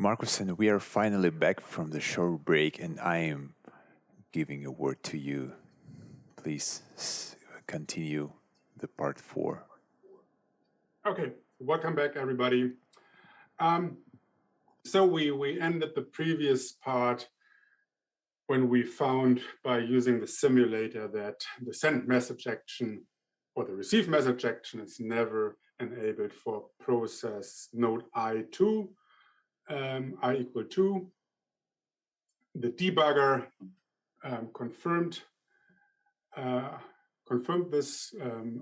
Markus, and we are finally back from the short break, and I am giving a word to you. Please continue the part 4. Okay, welcome back, everybody. So we ended the previous part when we found by using the simulator that the send message action or the receive message action is never enabled for process node I2. I equal 2. The debugger confirmed this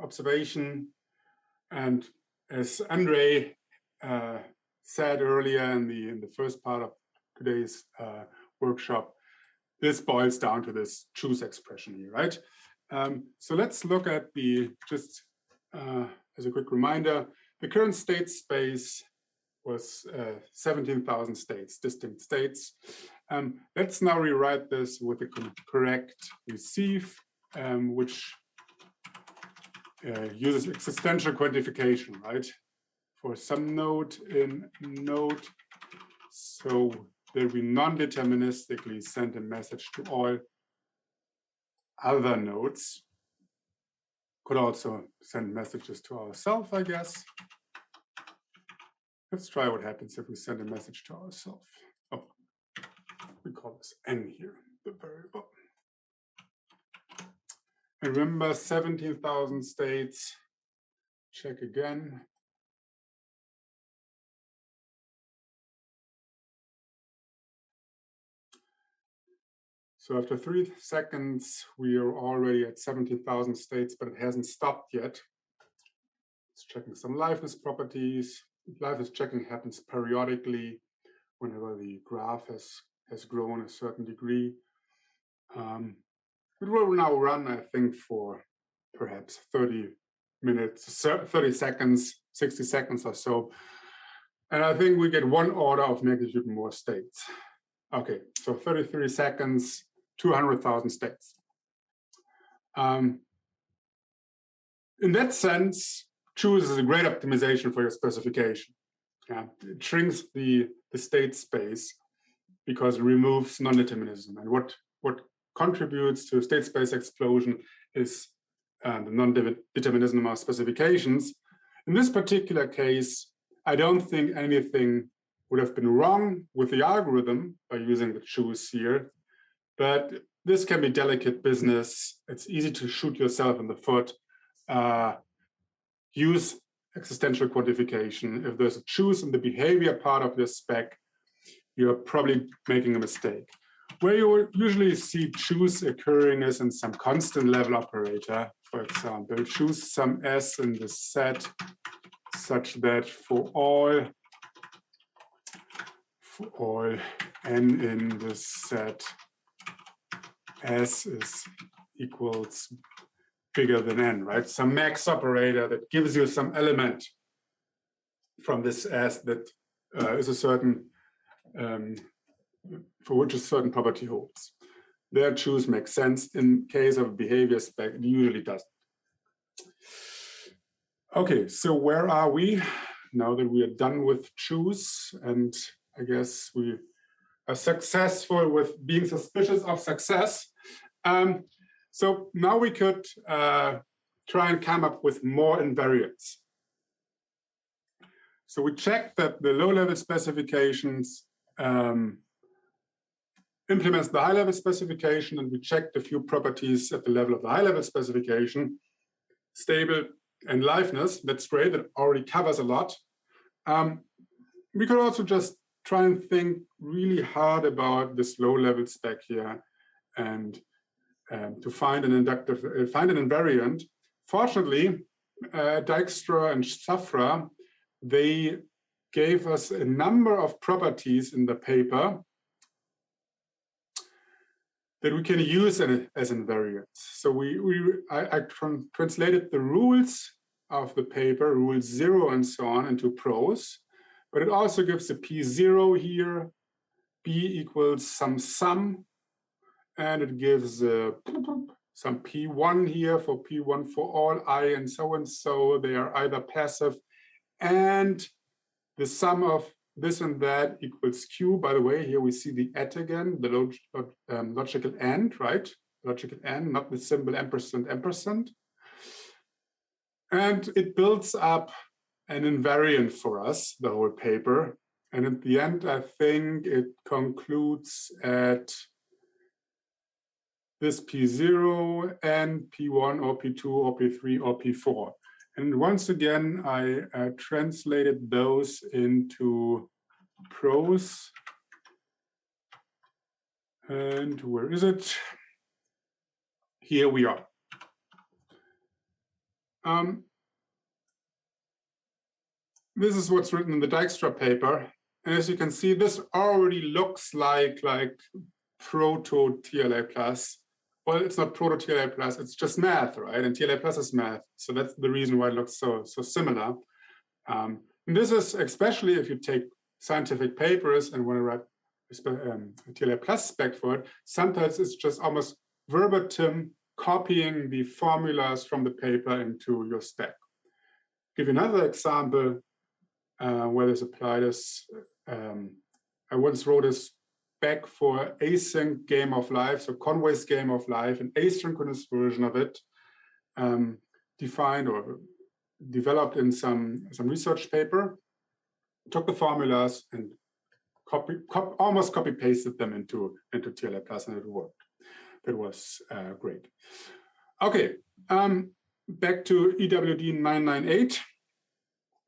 observation, and as Andre said earlier in the first part of today's workshop, this boils down to this choose expression here, right? So let's look at just as a quick reminder, the current state space was 17,000 states, distinct states. Let's now rewrite this with the correct receive, which uses existential quantification, right? For some node in node, so that we non-deterministically send a message to all other nodes. Could also send messages to ourselves, I guess. Let's try what happens if we send a message to ourselves. Oh, we call this n here, the variable. And remember, 17,000 states. Check again. So after 3 seconds, we are already at 17,000 states, but it hasn't stopped yet. It's checking some liveness properties. Liveness checking happens periodically whenever the graph has grown a certain degree. It will now run, I think, for perhaps 30 minutes, 30 seconds, 60 seconds or so. And I think we get 1 order of magnitude more states. Okay, so 33 seconds, 200,000 states. In that sense, choose is a great optimization for your specification. It shrinks the state space because it removes non-determinism. And what contributes to state space explosion is the non-determinism of specifications. In this particular case, I don't think anything would have been wrong with the algorithm by using the choose here, but this can be delicate business. It's easy to shoot yourself in the foot. Use existential quantification. If there's a choose in the behavior part of your spec, you're probably making a mistake. Where you will usually see choose occurring is in some constant level operator. For example, choose some s in the set such that for all n in the set, s equals bigger than n, right? Some max operator that gives you some element from this s that is a certain, for which a certain property holds. Their choose makes sense. In case of behavior spec, it usually doesn't. Okay, so where are we now that we are done with choose? And I guess we are successful with being suspicious of success. So now we could try and come up with more invariants. So we checked that the low-level specifications implements the high-level specification, and we checked a few properties at the level of the high-level specification, stable and liveness. That's great. That already covers a lot. We could also just try and think really hard about this low-level spec here, and to find an invariant. Fortunately, Dijkstra and Safra, they gave us a number of properties in the paper that we can use as invariants. So I translated the rules of the paper, rule 0 and so on, into prose, but it also gives a P0 here, B equals some sum, and it gives some P1 here for P1 for all I and so. They are either passive, and the sum of this and that equals Q. By the way, here we see the at again, the logical and, right? Logical and, not the symbol ampersand, ampersand. And it builds up an invariant for us, the whole paper. And at the end, I think it concludes at this P0 and P1 or P2 or P3 or P4. And once again, I translated those into prose. And where is it? Here we are. This is what's written in the Dijkstra paper. And as you can see, this already looks like proto-TLA plus. Well, it's not proto-TLA plus, it's just math, right? And TLA plus is math. So that's the reason why it looks so similar. And this is especially if you take scientific papers and want to write TLA plus spec for it, sometimes it's just almost verbatim copying the formulas from the paper into your spec. Give you another example where this applied is, I once wrote a spec for async game of life, so Conway's game of life, an asynchronous version of it, defined or developed in some research paper, took the formulas and almost copy pasted them into TLA plus, and it worked. That was great. Okay, back to EWD 998.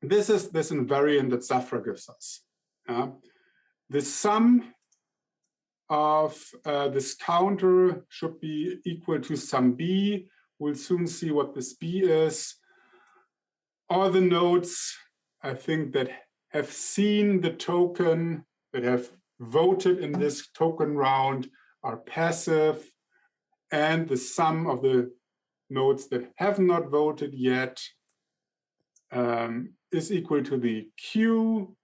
This is this invariant that Safra gives us. The sum of this counter should be equal to some B. We'll soon see what this B is. All the nodes, I think, that have seen the token, that have voted in this token round are passive, and the sum of the nodes that have not voted yet is equal to the Q,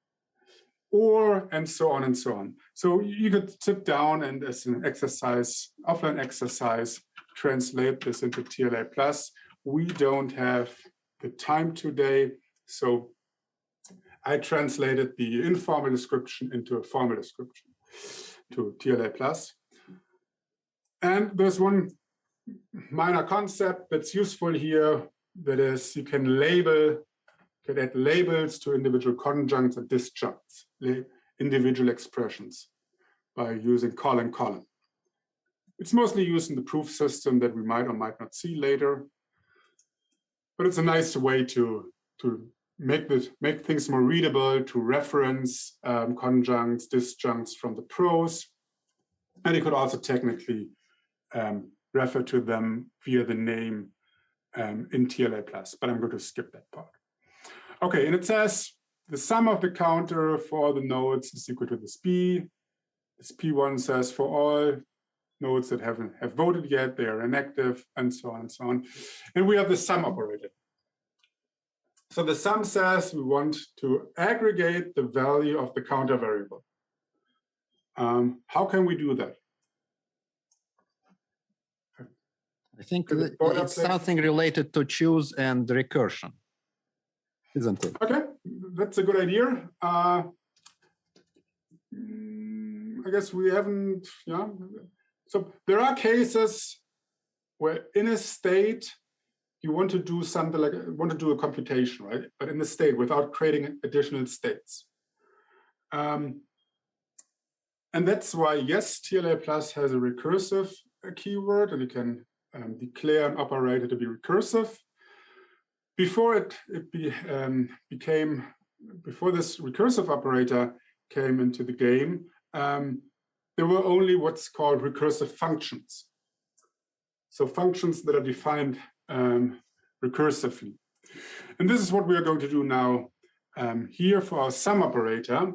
or and so on and so on. So you could sit down and as an exercise, offline exercise, translate this into TLA plus. We don't have the time today, so I translated the informal description into a formal description to TLA plus. And there's one minor concept that's useful here, that is you can add labels to individual conjuncts and disjuncts, individual expressions, by using colon. It's mostly used in the proof system that we might or might not see later, but it's a nice way to make things more readable, to reference conjuncts, disjuncts from the prose, and you could also technically refer to them via the name in TLA plus, but I'm going to skip that part. Okay, and it says the sum of the counter for all the nodes is equal to this B. This P1 says for all nodes that have voted yet, they are inactive, and so on and so on. And we have the sum operator. So the sum says we want to aggregate the value of the counter variable. How can we do that? I think it's something related to choose and recursion, isn't it? Okay, that's a good idea. I guess we haven't, yeah. So there are cases where in a state, you want to do something like, a computation, right? But in the state without creating additional states. And that's why, yes, TLA plus has a recursive keyword, and you can declare an operator to be recursive. Before before this recursive operator came into the game, there were only what's called recursive functions. So functions that are defined recursively. And this is what we are going to do now here for our sum operator.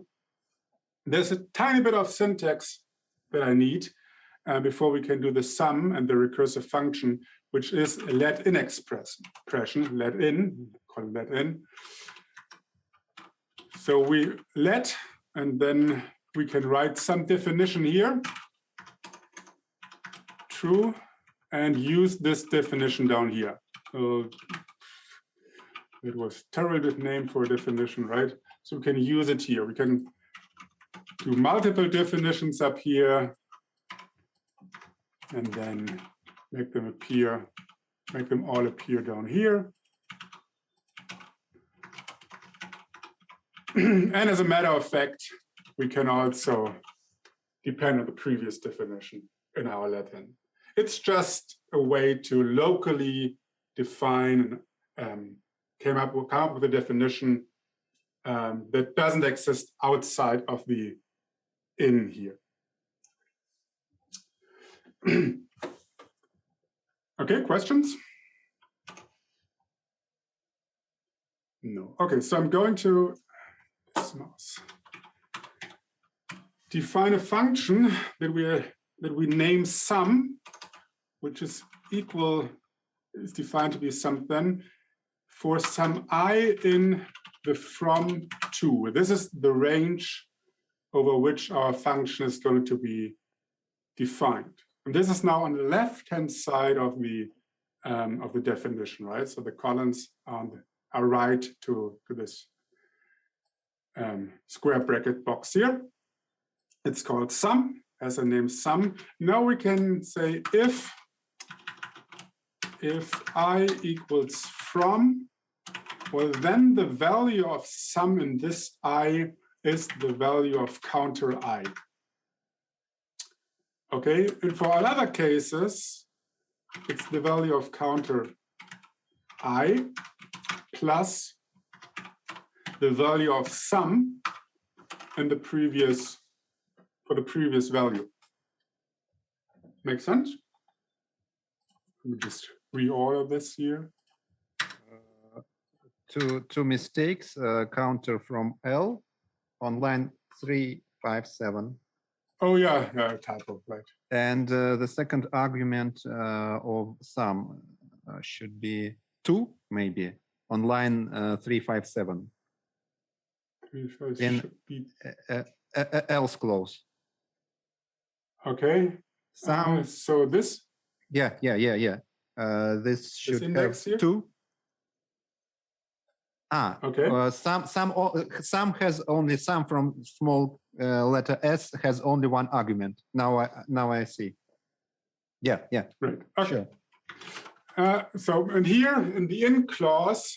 There's a tiny bit of syntax that I need before we can do the sum and the recursive function, which is a let-in expression, let-in, call it let-in. So we let, and then we can write some definition here, true, and use this definition down here. It was a terrible name for a definition, right? So we can use it here. We can do multiple definitions up here, and then make them all appear down here. And as a matter of fact, we can also depend on the previous definition in our let-in. It's just a way to locally define, come up with a definition that doesn't exist outside of the in here. Okay, questions? No. Okay, so I'm going to define a function that we name sum, which is defined to be something for some I in the from to. This is the range over which our function is going to be defined. And this is now on the left-hand side of the definition, right? So the columns are right to this square bracket box here. It's called sum, has a name sum. Now we can say if I equals from, well, then the value of sum in this I is the value of counter I. Okay, and for all other cases, it's the value of counter I plus the value of sum in the previous, for the previous value. Make sense? Let me just reorder this here. Two mistakes, counter from L on line 357. Oh yeah, typo, right. And the second argument of sum should be 2, maybe, on line 357. 357 should be else clause. Okay. Sum. So this? Yeah. This should index have here? 2. Okay. Sum has only sum from small letter s has only one argument. Now I see. Yeah. Right. Okay. Sure. So and here in the in clause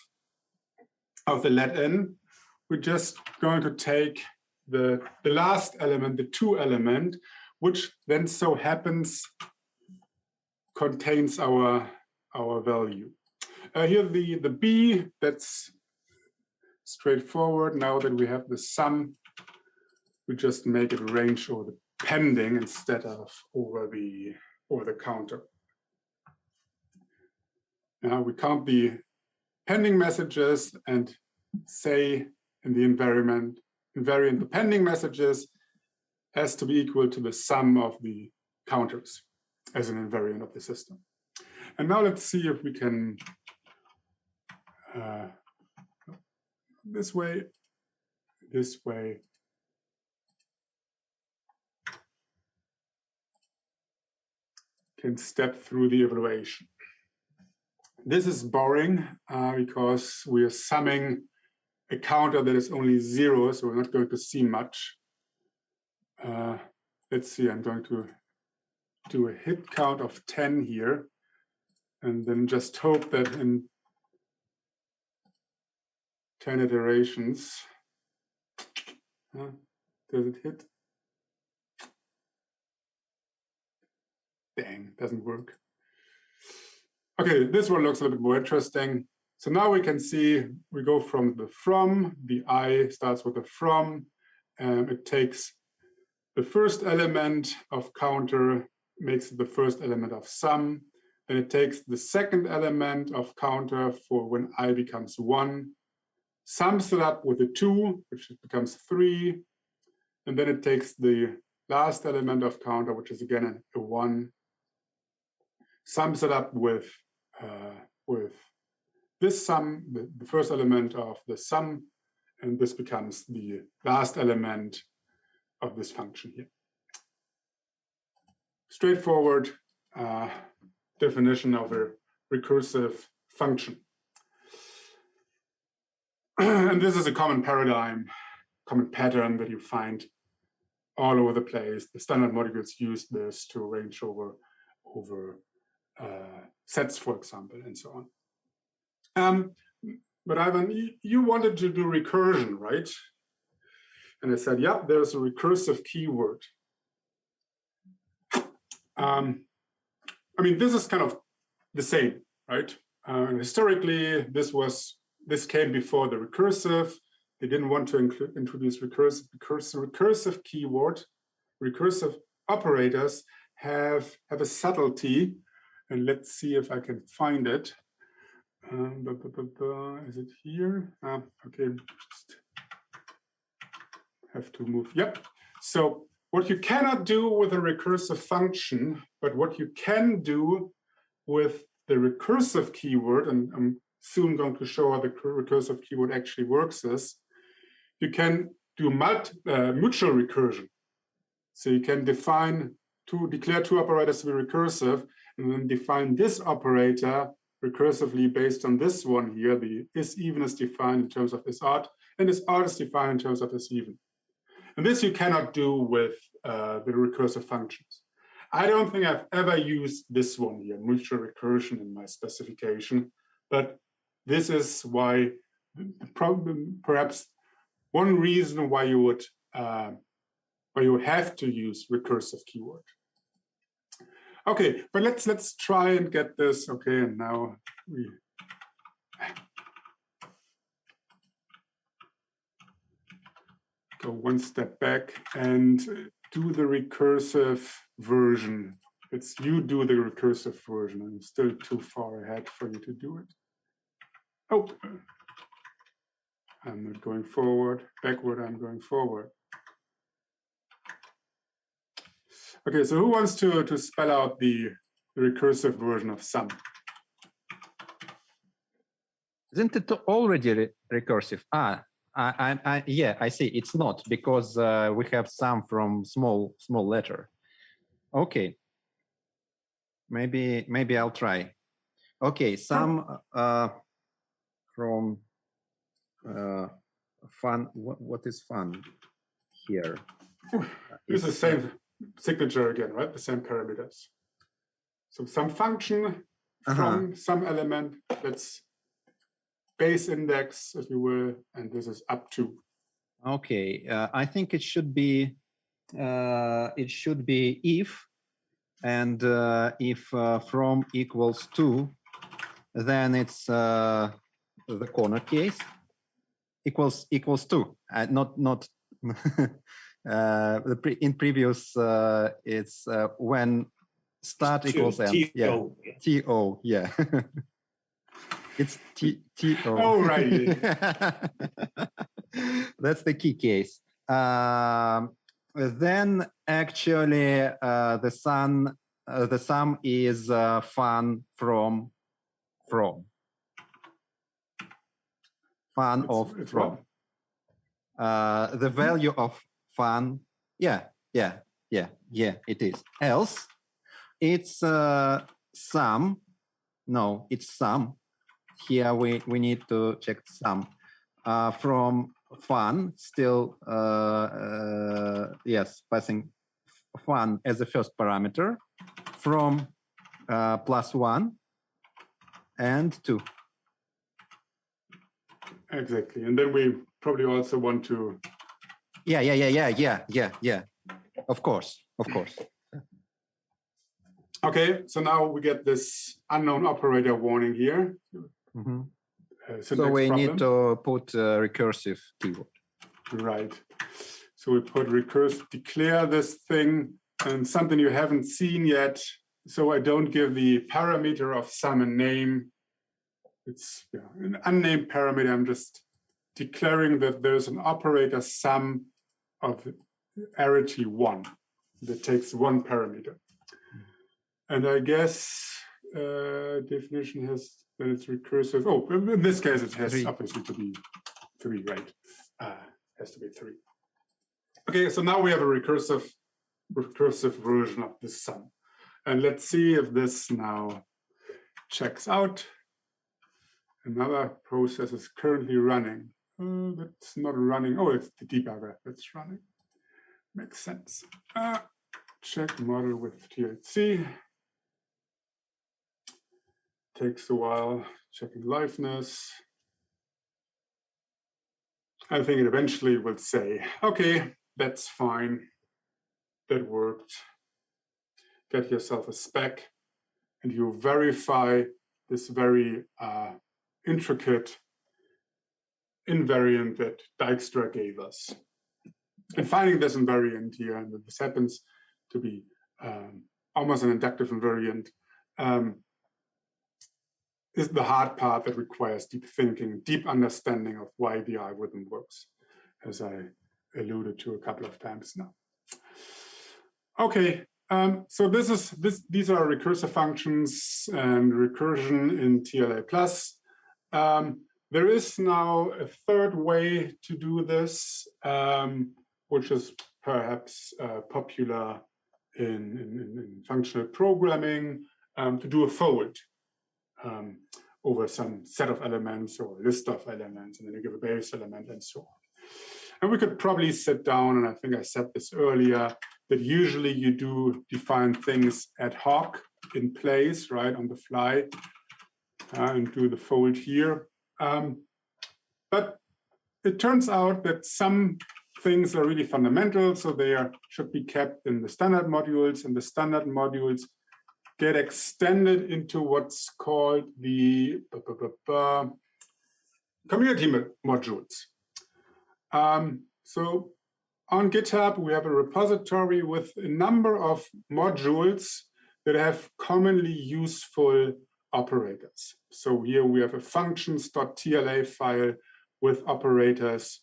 of the let-in, we're just going to take the last element, the 2 element, which then so happens contains our value. Here the b, that's straightforward. Now that we have the sum, we just make it range over the pending instead of over the counter. Now we count the pending messages and say in the invariant the pending messages has to be equal to the sum of the counters as an invariant of the system. And now let's see if we can this way, can step through the evaluation. This is boring because we are summing a counter that is only 0, so we're not going to see much. Let's see, I'm going to do a hit count of 10 here, and then just hope that in 10 iterations, does it hit? Dang, doesn't work. Okay, this one looks a little bit more interesting. So now we can see we go from the I starts with the from, and it takes the first element of counter, makes it the first element of sum, then it takes the second element of counter for when I becomes 1, sums it up with a 2, which becomes 3, and then it takes the last element of counter, which is again a 1, sums it up with this sum, the first element of the sum, and this becomes the last element of this function here. Straightforward definition of a recursive function. And this is a common paradigm, common pattern that you find all over the place. The standard modules use this to arrange over sets, for example, and so on. But Ivan, you wanted to do recursion, right? And I said, yeah, there's a recursive keyword. I mean, this is kind of the same, right? Historically, this came before the recursive. They didn't want to introduce recursive because the recursive keyword, recursive operators have a subtlety, and let's see if I can find it. Is it here? Okay, just have to move. Yep. So what you cannot do with a recursive function, but what you can do with the recursive keyword, and I'm soon going to show how the recursive keyword actually works, is you can do mutual recursion. So you can declare two operators to be recursive, and then define this operator recursively based on this one here. The is even is defined in terms of is odd, and is odd is defined in terms of is even. And this you cannot do with the recursive functions. I don't think I've ever used this one here, mutual recursion, in my specification, but this is why perhaps one reason why you would have to use recursive keyword. Okay, but let's try and get this. Okay, and now we go one step back and do the recursive version. It's you do the recursive version. I'm still too far ahead for you to do it. Oh, I'm not going forward. Backward, I'm going forward. Okay, so who wants to spell out the recursive version of sum? Isn't it already recursive? Yeah, I see. It's not, because we have sum from small letter. Okay. Maybe I'll try. Okay, sum from fun. What is fun here? It's the same signature again, right? The same parameters. So some function from some element that's base index, if you will, and this is up to. Okay, I think it should be if, and if from equals to, then it's the corner case. Equals to, not in previous it's when start equals end. Yeah, TO. Yeah. It's TO. Oh, right. That's the key case. Then actually the sum is fun from. Fun of from. The value of fun. Yeah, it is. Else, it's sum. No, it's sum. Here we need to check sum from fun. Still, yes, passing fun as the first parameter from +1 and 2. Exactly, and then we probably also want to. Yeah. Of course. Okay, so now we get this unknown operator warning here. Mm-hmm. So we need to put recursive keyword. Right. So we put recursive, declare this thing, and something you haven't seen yet. So I don't give the parameter of sum a name. It's an unnamed parameter. I'm just declaring that there's an operator sum of arity 1 that takes one parameter. And I guess definition has that it's recursive. Oh, in this case, it has 3. Obviously to be 3, right? Has to be 3. Okay, so now we have a recursive version of this sum. And let's see if this now checks out. Another process is currently running. That's not running. Oh, it's the debugger that's running. Makes sense. Check model with TLC. Takes a while. Checking liveness. I think it eventually will say, okay, that's fine. That worked. Get yourself a spec, and you verify this very intricate invariant that Dijkstra gave us. And finding this invariant here, and this happens to be almost an inductive invariant, is the hard part that requires deep thinking, deep understanding of why the algorithm works, as I alluded to a couple of times now. Okay, so these are recursive functions and recursion in TLA+. There is now a third way to do this, which is perhaps popular in functional programming, to do a fold over some set of elements or list of elements, and then you give a base element and so on. And we could probably sit down, and I think I said this earlier, that usually you do define things ad hoc in place, right, on the fly, and do the fold here. But it turns out that some things are really fundamental, so they should be kept in the standard modules, and the standard modules get extended into what's called the community modules. So on GitHub, we have a repository with a number of modules that have commonly useful operators. So here we have a functions.tla file with operators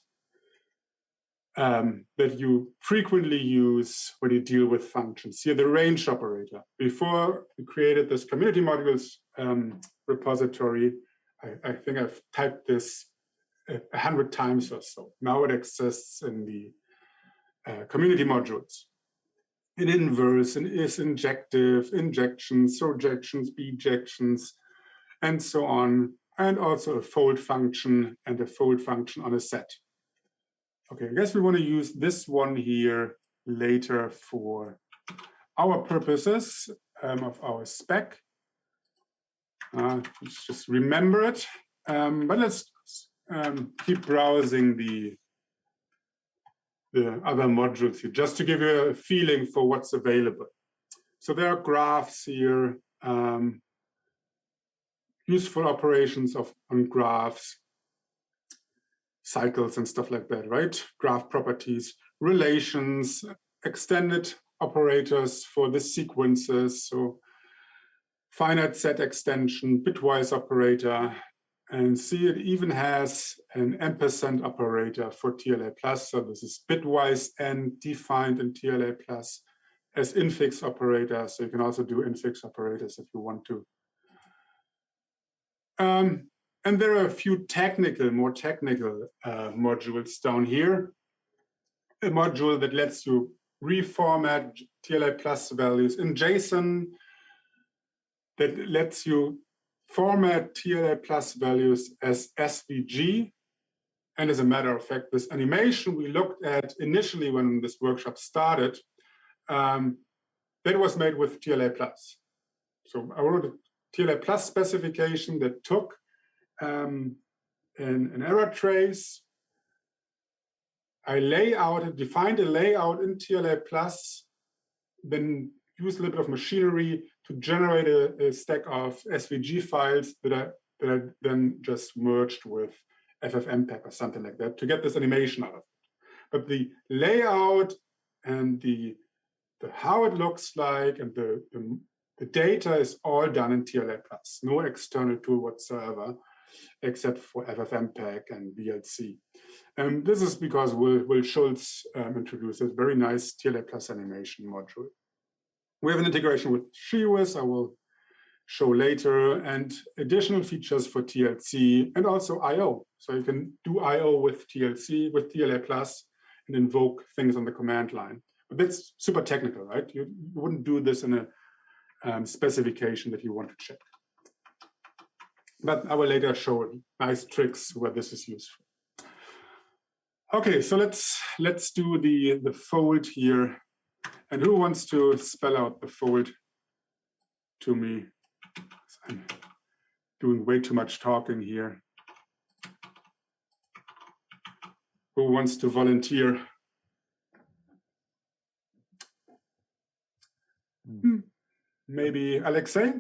that you frequently use when you deal with functions. Here, the range operator. Before we created this community modules repository, I think I've typed this 100 times or so. Now it exists in the community modules. In inverse, in is injective, injections, surjections, bijections, and so on, and also a fold function and a fold function on a set. Okay, I guess we want to use this one here later for our purposes of our spec. Let's just remember it, but let's keep browsing the other modules here, just to give you a feeling for what's available. So there are graphs here, useful operations on graphs, cycles and stuff like that, right? Graph properties, relations, extended operators for the sequences, so finite set extension, bitwise operator, and see it even has an ampersand operator for TLA+. So this is bitwise and defined in TLA+ as infix operator. So you can also do infix operators if you want to. And there are a few more technical modules down here. A module that lets you reformat TLA+ values in JSON, that lets you format TLA+ values as SVG. And as a matter of fact, this animation we looked at initially when this workshop started, that was made with TLA+. So I wrote a TLA+ specification that took an error trace. I defined a layout in TLA+, then used a little bit of machinery to generate a stack of SVG files that I then just merged with FFmpeg or something like that to get this animation out of it. But the layout and the how it looks like and the data is all done in TLA+. No external tool whatsoever, except for FFmpeg and VLC. And this is because Will Schultz introduced a very nice TLA+ animation module. We have an integration with SheWiz, I will show later, and additional features for TLC and also I/O. So you can do I/O with TLC, with TLA+, and invoke things on the command line. But that's super technical, right? You wouldn't do this in a specification that you want to check. But I will later show nice tricks where this is useful. Okay, so let's do the fold here. And who wants to spell out the fold to me? I'm doing way too much talking here. Who wants to volunteer? Maybe Alexei?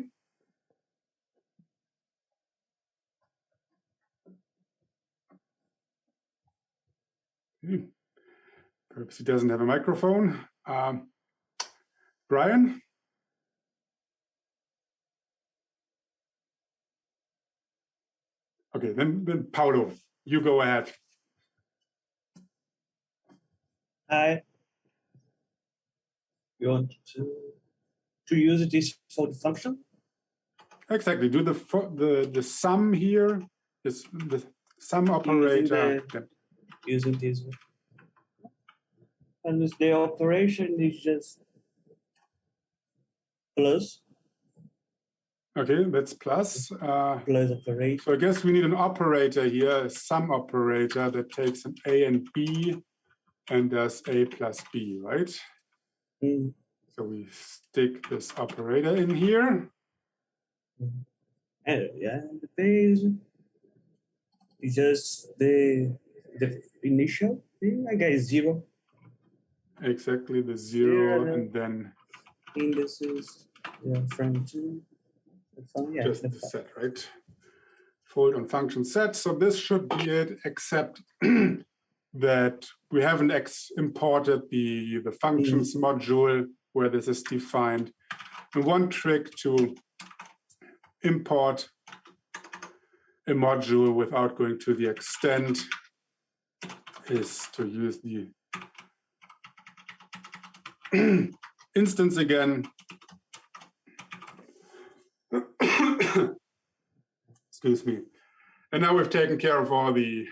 Perhaps he doesn't have a microphone. Brian? Okay, then Paulo, you go ahead. Hi. You want to use this for the function? Exactly. Do the sum here, the sum operator. Using this. And the operation is just plus. Okay, that's plus. Plus operator. So I guess we need an operator here, a sum operator that takes an A and B and does A plus B, right? Mm. So we stick this operator in here. And yeah, the base is just the initial thing, I guess, 0. Exactly, the 0, and then indices, yeah, from 2. Yeah, just the set, right? Fold on function set. So this should be it, except that we haven't imported the functions module where this is defined. And one trick to import a module without going to the extent is to use the instance again. Excuse me. And now we've taken care of all the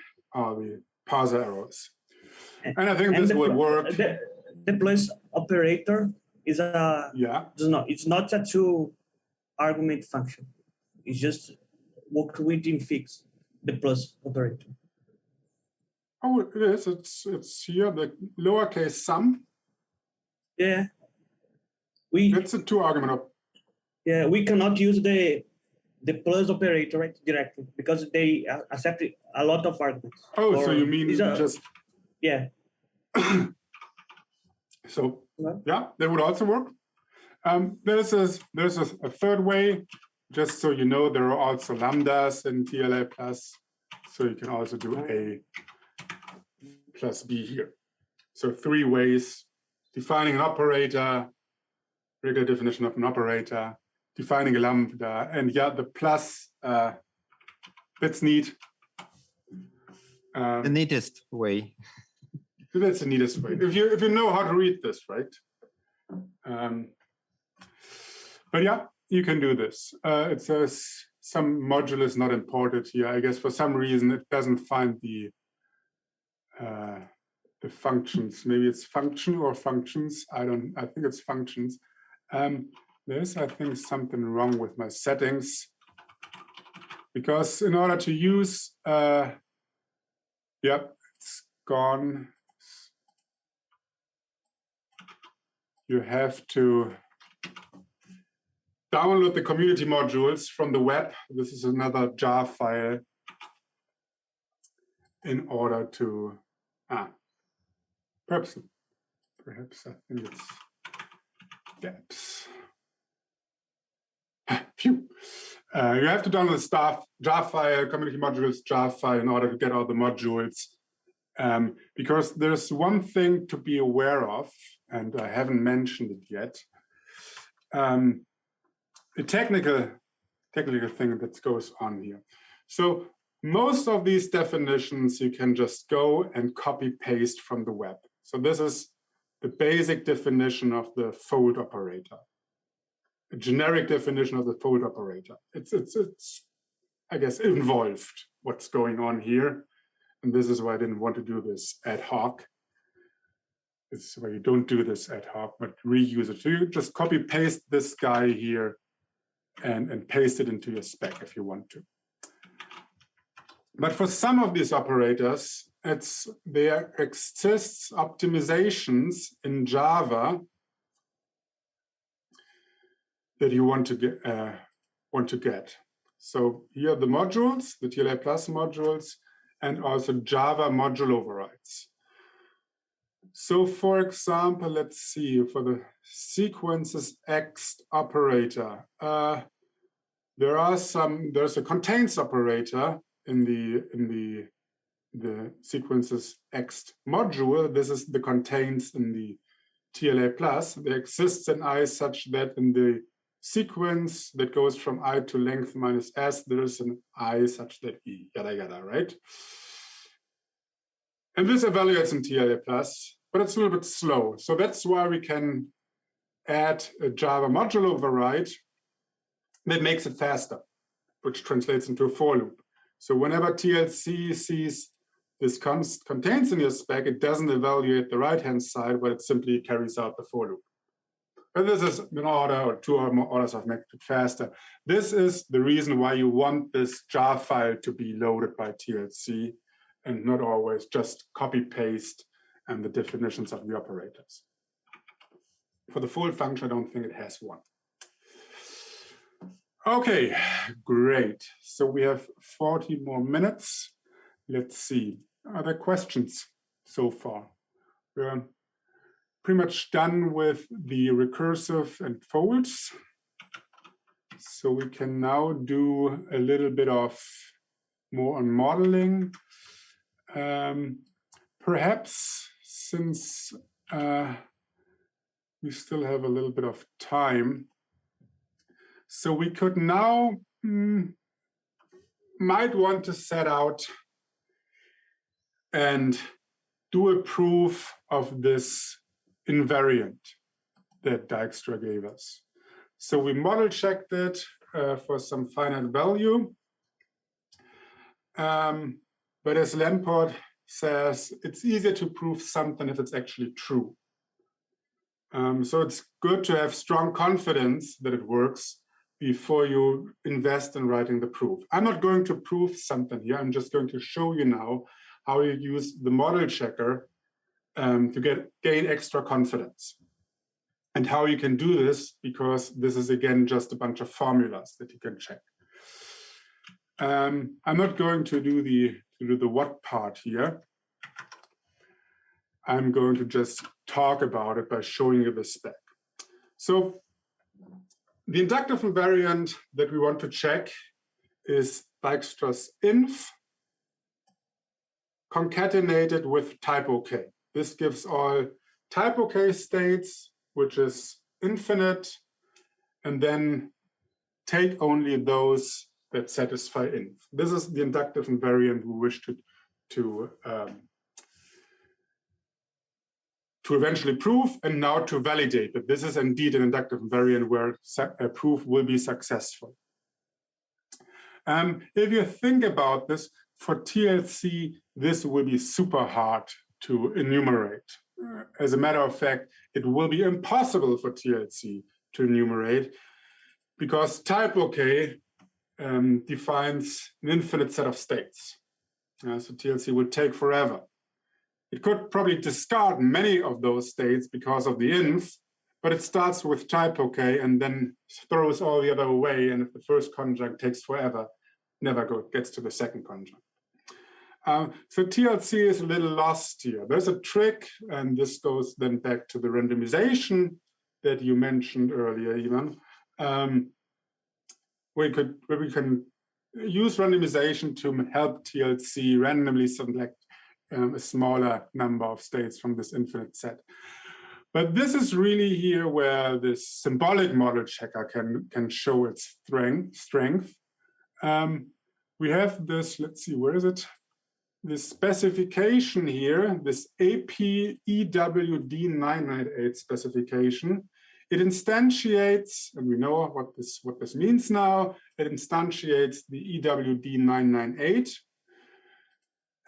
parser errors. And I think this will work. The plus operator is a it's not a 2-argument function. It's just work within fix the plus operator. Oh, it is. It's here the lowercase sum. Yeah. It's a 2-argument. Yeah, we cannot use the plus operator right, directly because they accept a lot of arguments. Oh, so you mean just yeah. So yeah, that would also work. There's a third way. Just so you know, there are also lambdas in TLA plus, so you can also do A plus B here. So 3 ways: defining an operator, regular definition of an operator, defining a lambda, and yeah, the plus. That's neat. The neatest way. That's the neatest way. If you know how to read this, right? But yeah, you can do this. It says some module is not imported here. I guess for some reason it doesn't find the functions. Maybe it's function or functions. I think it's functions. There's, I think, something wrong with my settings. Because in order to use, yep, it's gone. You have to download the community modules from the web. This is another jar file in order to, perhaps I think it's gaps. Phew. You have to download the jar file, community modules jar file in order to get all the modules. Because there's one thing to be aware of, and I haven't mentioned it yet. A technical thing that goes on here. So most of these definitions you can just go and copy paste from the web. So this is the basic definition of the fold operator. A generic definition of the fold operator. It's I guess involved what's going on here. And this is why I didn't want to do this ad hoc. This is why you don't do this ad hoc, but reuse it. So you just copy paste this guy here and paste it into your spec if you want to. But for some of these operators, there exists optimizations in Java that you want to get. So here are the modules, the TLA plus modules, and also Java module overrides. So for example, let's see, for the sequences X operator, there's a contains operator in the sequences X module. This is the contains in the TLA plus. There exists an I such that in the sequence that goes from I to length minus S, there is an I such that E, yada, yada, right? And this evaluates in TLA plus, but it's a little bit slow. So that's why we can add a Java module override that makes it faster, which translates into a for loop. So whenever TLC sees this contains in your spec, it doesn't evaluate the right-hand side, but it simply carries out the for loop. And this is an order or two or more orders of magnitude faster. This is the reason why you want this jar file to be loaded by TLC and not always just copy-paste and the definitions of the operators. For the full function, I don't think it has one. Okay, great. So we have 40 more minutes. Let's see. Are there questions so far? We're pretty much done with the recursive and folds. So we can now do a little bit of more on modeling. Perhaps since we still have a little bit of time, so we could now might want to set out and do a proof of this invariant that Dijkstra gave us. So we model checked it for some finite value. But as Lamport says, it's easier to prove something if it's actually true. So it's good to have strong confidence that it works before you invest in writing the proof. I'm not going to prove something here. I'm just going to show you now how you use the model checker to gain extra confidence. And how you can do this, because this is, again, just a bunch of formulas that you can check. I'm not going to do the what part here. I'm going to just talk about it by showing you the spec. So the inductive invariant that we want to check is Dijkstra's inf concatenated with type OK. This gives all type OK states, which is infinite, and then take only those that satisfy inf. This is the inductive invariant we wish to eventually prove, and now to validate that this is indeed an inductive invariant where a proof will be successful. If you think about this, for TLC, this will be super hard to enumerate. As a matter of fact, it will be impossible for TLC to enumerate because type OK defines an infinite set of states. So TLC will take forever. It could probably discard many of those states because of the inf, but it starts with type OK and then throws all the other away. And if the first conjunct takes forever, never gets to the second conjunct. So TLC is a little lost here. There's a trick, and this goes then back to the randomization that you mentioned earlier, Ivan, where we can use randomization to help TLC randomly select a smaller number of states from this infinite set. But this is really here where this symbolic model checker can show its strength. We have this, let's see, where is it? This specification here, this APEWD998 specification, it instantiates, and we know what this means now, it instantiates the EWD998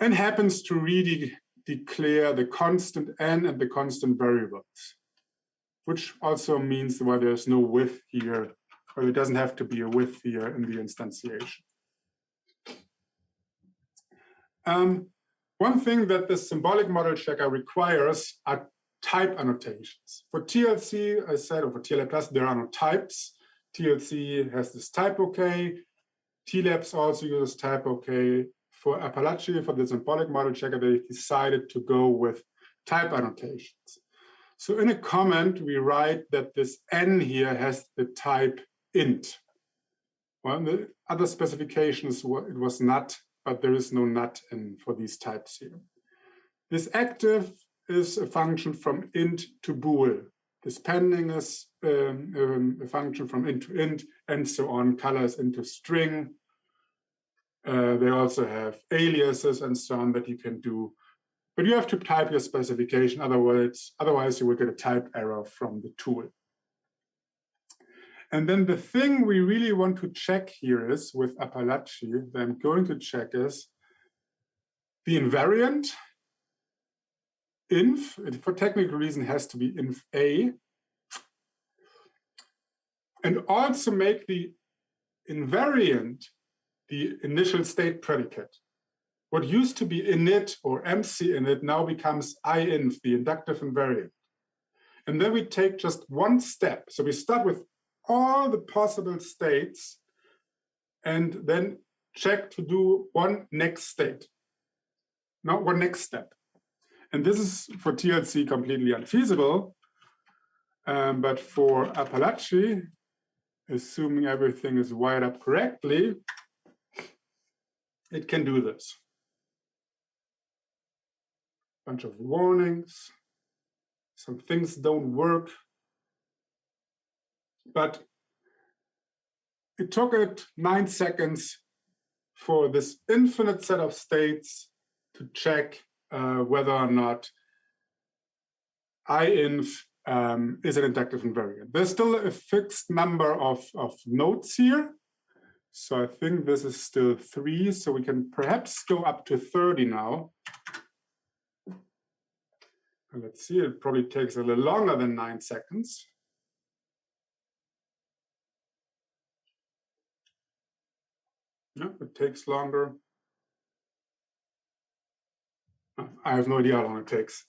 and happens to really declare the constant n and the constant variables, which also means why there's no width here, or it doesn't have to be a width here in the instantiation. one thing that the symbolic model checker requires are type annotations. For TLC, I said, or for TLA plus, there are no types. TLC has this type OK. TLabs also uses type OK. For Apalache, for the symbolic model checker, they decided to go with type annotations. So in a comment, we write that this n here has the type int. Well, in the other specifications, it was not, but there is no not in for these types here. This active is a function from int to bool. This pending is a function from int to int, and so on. Colors into string. They also have aliases and so on that you can do. But you have to type your specification, otherwise you will get a type error from the tool. And then the thing we really want to check here is, with Apalache, that I'm going to check is the invariant. Inf, for technical reason, has to be inf A. And also make the invariant the initial state predicate. What used to be init or MC init now becomes IInf, the inductive invariant. And then we take just one step. So we start with all the possible states and then check to do one next state, not one next step. And this is for TLC completely unfeasible. But for Apalache, assuming everything is wired up correctly, it can do this. Bunch of warnings. Some things don't work. But it took it 9 seconds for this infinite set of states to check whether or not IInf is an inductive invariant. There's still a fixed number of nodes here. So I think this is still 3. So we can perhaps go up to 30 now. And let's see, it probably takes a little longer than 9 seconds. No, it takes longer. I have no idea how long it takes.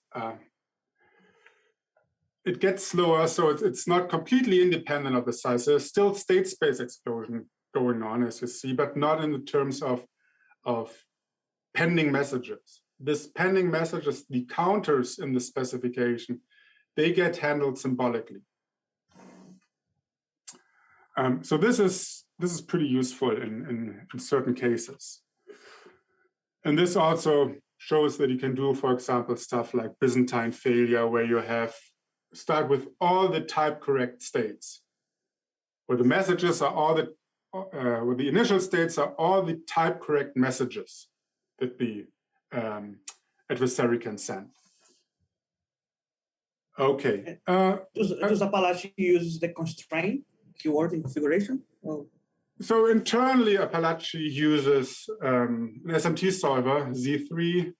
It gets slower, so it's not completely independent of the size. There's still state space explosion going on, as you see, but not in the terms of pending messages. This pending messages, the counters in the specification, they get handled symbolically. So this is pretty useful in certain cases. And this also shows that you can do, for example, stuff like Byzantine failure, where you start with all the type correct states, where the messages are all where the initial states are all the type correct messages that the adversary can send. Okay. Does Apalache use the constraint keyword in configuration? Oh. So internally, Apalache uses an SMT solver, Z3.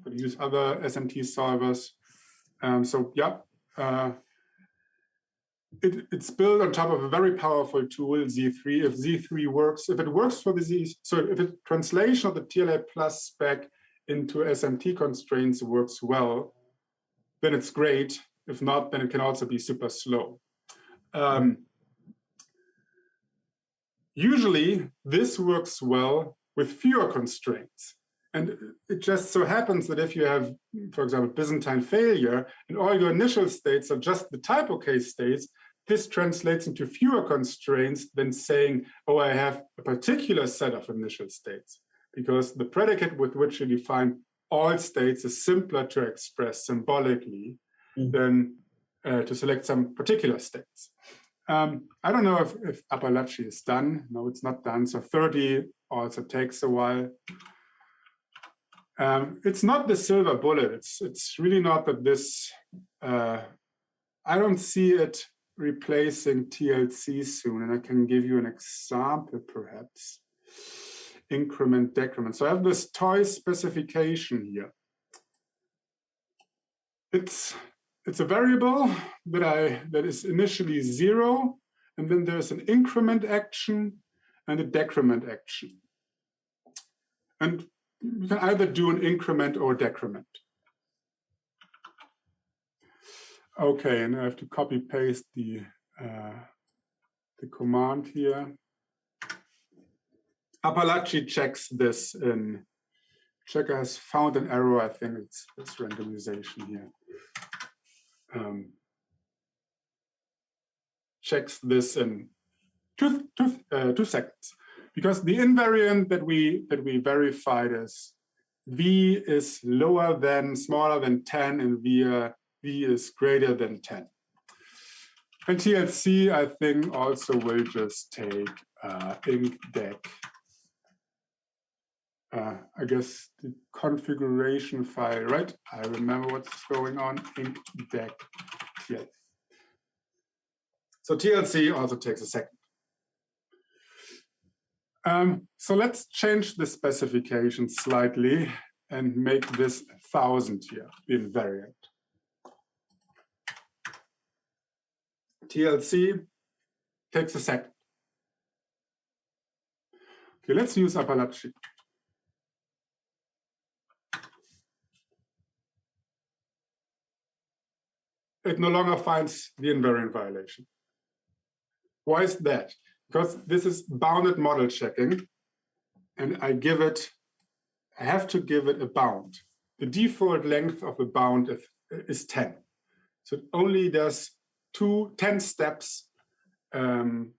Could use other SMT solvers. So yeah, it's built on top of a very powerful tool, Z3. If Z3 works, if it works for the if the translation of the TLA plus spec into SMT constraints works well, then it's great. If not, then it can also be super slow. Usually, this works well with fewer constraints. And it just so happens that if you have, for example, Byzantine failure, and all your initial states are just the type OK states, this translates into fewer constraints than saying, oh, I have a particular set of initial states, because the predicate with which you define all states is simpler to express symbolically than to select some particular states. I don't know if Apalache is done. No, it's not done. So 30 also takes a while. It's not the silver bullet. It's really not that this, I don't see it replacing TLC soon. And I can give you an example, perhaps. Increment, decrement. So I have this toy specification here. It's a variable that is initially 0, and then there's an increment action and a decrement action. And you can either do an increment or decrement. Okay, and I have to copy paste the command here. Apalache checks this in. Checker has found an error. I think it's randomization here. Checks this in two seconds, because the invariant that we verified is v is smaller than 10, and v is greater than 10. And TLC, I think, also will just take incdec. I guess the configuration file, right? I remember what's going on. Incdec TLC. So TLC also takes a second. So let's change the specification slightly and make this 1000 here, the invariant. TLC takes a second. Okay, let's use Apalache. It no longer finds the invariant violation. Why is that? Because this is bounded model checking, and I have to give it a bound. The default length of the bound is 10. So it only does 10 steps, 10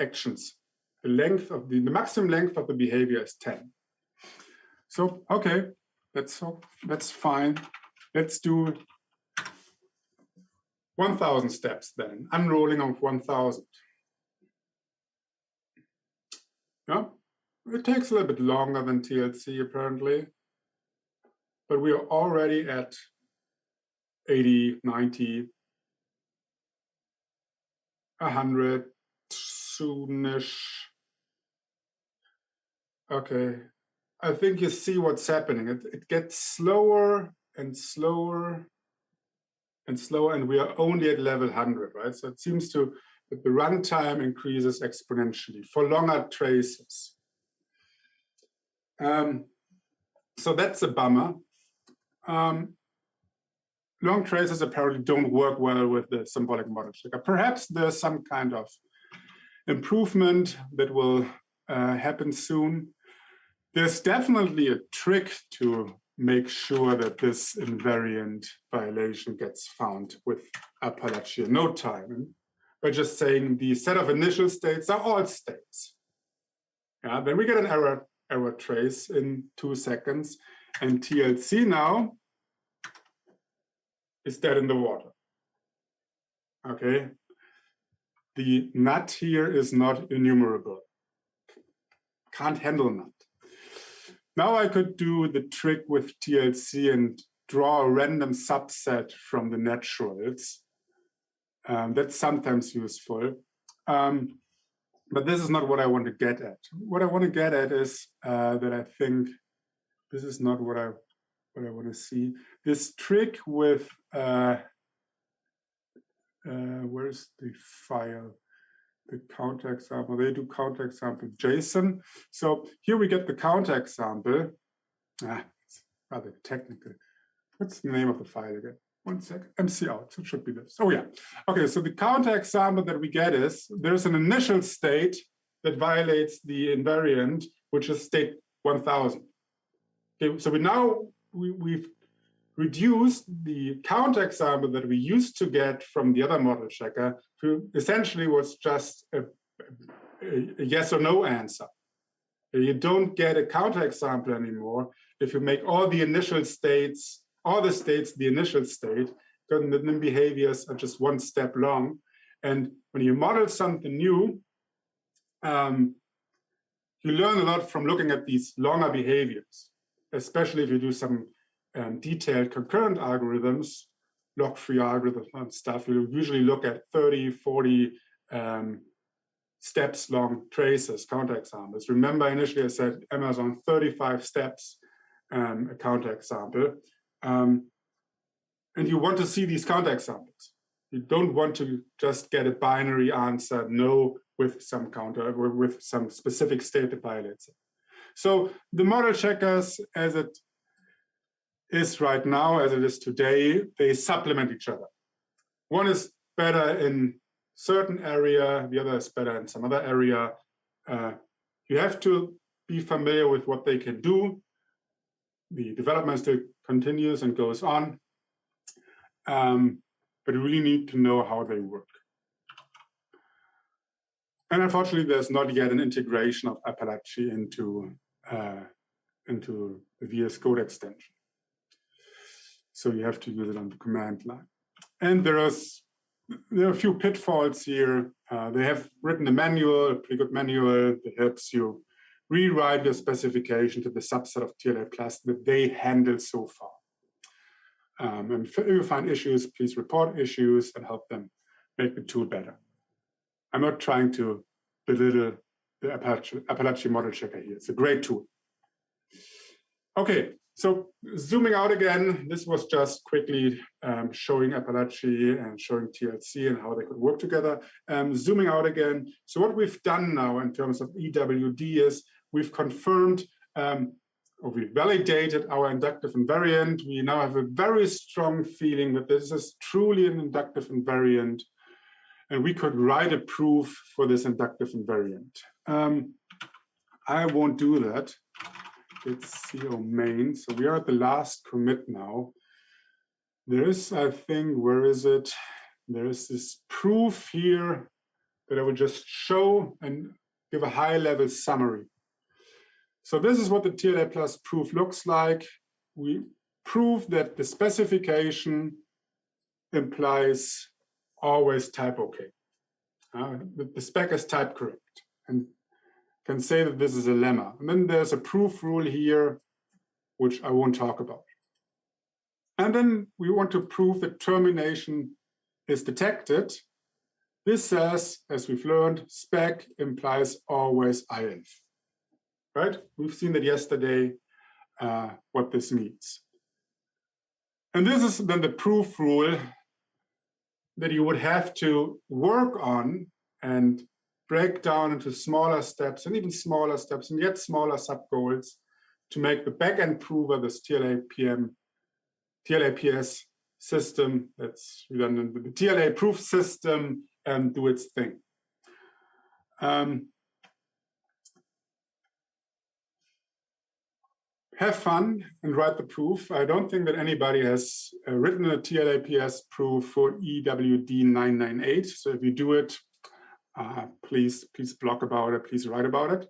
actions. The maximum length of the behavior is 10. So, okay, that's fine. Let's do 1,000 steps then, unrolling of 1,000. Yeah, it takes a little bit longer than TLC apparently, but we are already at 80, 90, 100 soonish. Okay, I think you see what's happening. It gets slower and slower and slower, and we are only at level 100, right? So it seems that the runtime increases exponentially for longer traces. So that's a bummer. Long traces apparently don't work well with the symbolic model checker. Perhaps there's some kind of improvement that will happen soon. There's definitely a trick to make sure that this invariant violation gets found with Apalache in no time, by just saying the set of initial states are all states. Yeah, then we get an error trace in 2 seconds, and TLC now is dead in the water. Okay, the nut here is not enumerable. Can't handle nut. Now I could do the trick with TLC and draw a random subset from the naturals. That's sometimes useful. But this is not what I want to get at. What I want to get at is that I think this is not what I want to see. This trick with, where's the file? The counterexample. They do counterexample JSON. So here we get the counterexample. It's rather technical. What's the name of the file again? 1 sec. MC out. So it should be this. Oh yeah. Okay. So the counterexample that we get is there's an initial state that violates the invariant, which is state 1000. Okay. So we've reduced the counterexample that we used to get from the other model checker to essentially was just a yes or no answer. You don't get a counterexample anymore if you make all the initial states, all the states the initial state, then the behaviors are just 1 step long. And when you model something new, you learn a lot from looking at these longer behaviors, especially if you do some detailed concurrent algorithms, log-free algorithms and stuff. You usually look at 30, 40 steps long traces, counterexamples. Remember, initially I said Amazon 35 steps, a counterexample. And you want to see these counterexamples. You don't want to just get a binary answer no with some counter, with some specific state that violates it. So the model checkers, as it is right now, as it is today, they supplement each other. One is better in certain area, the other is better in some other area. You have to be familiar with what they can do. The development still continues and goes on, but you really need to know how they work. And unfortunately, there's not yet an integration of Apalache into the VS Code extension. So you have to use it on the command line. And there are a few pitfalls here. They have written a manual, a pretty good manual that helps you rewrite your specification to the subset of TLA plus that they handle so far. And if you find issues, please report issues and help them make the tool better. I'm not trying to belittle the Apalache model checker here. It's a great tool. Okay, so zooming out again, this was just quickly showing Apalache and showing TLC and how they could work together. Zooming out again, so what we've done now in terms of EWD is we've confirmed or we validated our inductive invariant. We now have a very strong feeling that this is truly an inductive invariant, and we could write a proof for this inductive invariant. I won't do that. It's CO main. So we are at the last commit now. There is, I think, where is it? There is this proof here that I will just show and give a high-level summary. So this is what the TLA plus proof looks like. We prove that the specification implies always type OK. The spec is type correct, and can say that this is a lemma. And then there's a proof rule here, which I won't talk about. And then we want to prove that termination is detected. This says, as we've learned, spec implies always IF. Right? We've seen that yesterday, what this means. And this is then the proof rule that you would have to work on and break down into smaller steps and even smaller steps and yet smaller sub-goals to make the backend prover, this TLA-PS system, that's redundant, the TLA proof system, and do its thing. Have fun and write the proof. I don't think that anybody has written a TLA-PS proof for EWD 998. So if you do it, please blog about it, please write about it.